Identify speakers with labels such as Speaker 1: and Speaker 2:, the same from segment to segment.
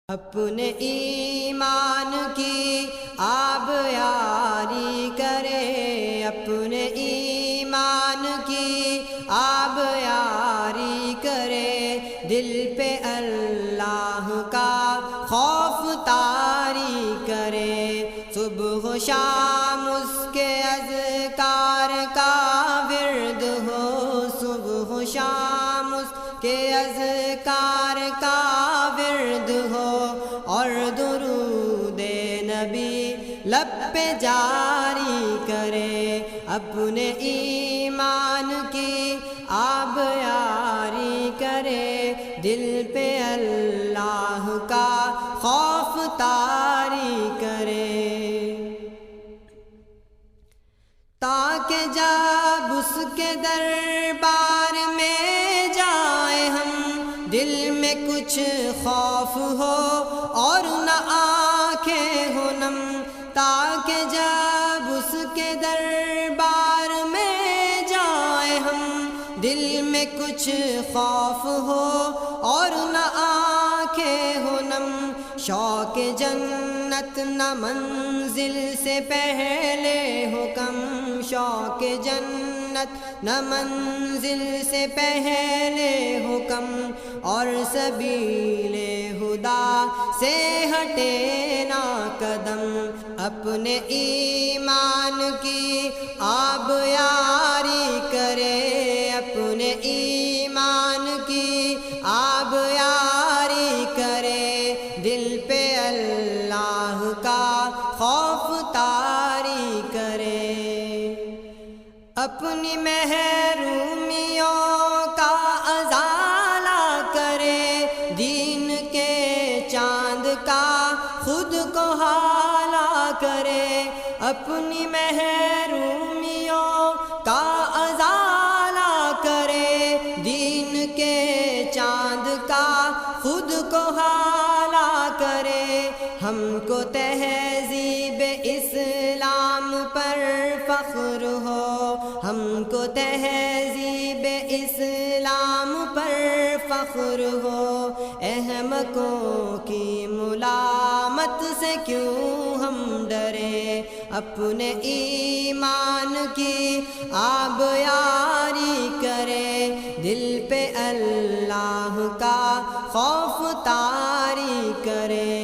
Speaker 1: اپنے ایمان کی آب یاری کرے، اپنے ایمان کی آب یاری کرے، دل پہ اللہ کا خوف طاری کرے، صبح و شام اس کے اذکار کا ورد ہو، صبح و شام اس کے اذکار کا ورد ہو، اور درود نبی لب پہ جاری کرے، اپنے ایمان کی آب یاری کرے، دل پہ اللہ کا خوف طاری کرے، تاکہ جب اس کے دربار میں جائیں ہم، دل میں کچھ خوف ہو اور نہ آنکھیں ہو نم، تاکہ جب اس کے دربار میں جائیں ہم، دل میں کچھ خوف ہو اور نہ آنکھیں ہو نم، شوق جنت نہ منزل سے پہلے ہو کم، شوق جنت نہ منزل سے پہلے ہو کم، اور سبیل خدا سے ہٹے نہ قدم، اپنے ایمان کی آب یاری کرے، اپنے ایمان کی آب یاری کرے، دل پہ اللہ کا خوف طاری کرے، اپنی محرومیوں کا ازالہ کرے، دین کے چاند کا خود کو حالہ کرے، اپنی محرومیوں کا ازالہ کرے، دین کے چاند کا خود کو حالہ کرے، ہم کو تہذیب اسلام پر فخر ہو، ہم کو تہذیب اسلام پر فخر ہو، احمقوں کی ملامت سے کیوں ہم ڈرے، اپنے ایمان کی آب یاری کرے، دل پہ اللہ کا خوف طاری کرے،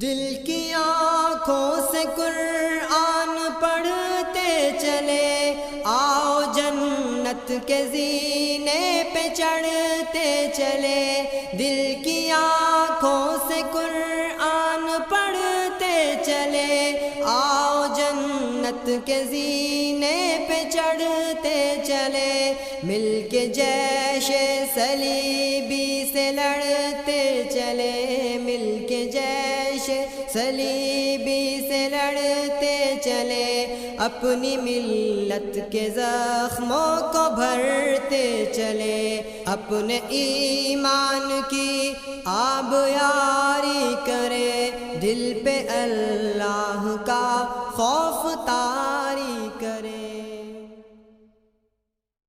Speaker 1: دل کی آنکھوں سے قرآن پڑھتے چلے، آؤ جنت کے زینے پہ چڑھتے چلے، دل کی آنکھوں سے قرآن پڑھتے چلے، آؤ جنت کے زینے پہ چڑھتے چلے، مل کے جیش صلیبی سے لڑتے چلے، مل کے جیش صلیبی سے لڑتے چلے، اپنی ملت کے زخموں کو بھرتے چلے، اپنے ایمان کی آب یاری کرے، دل پہ اللہ کا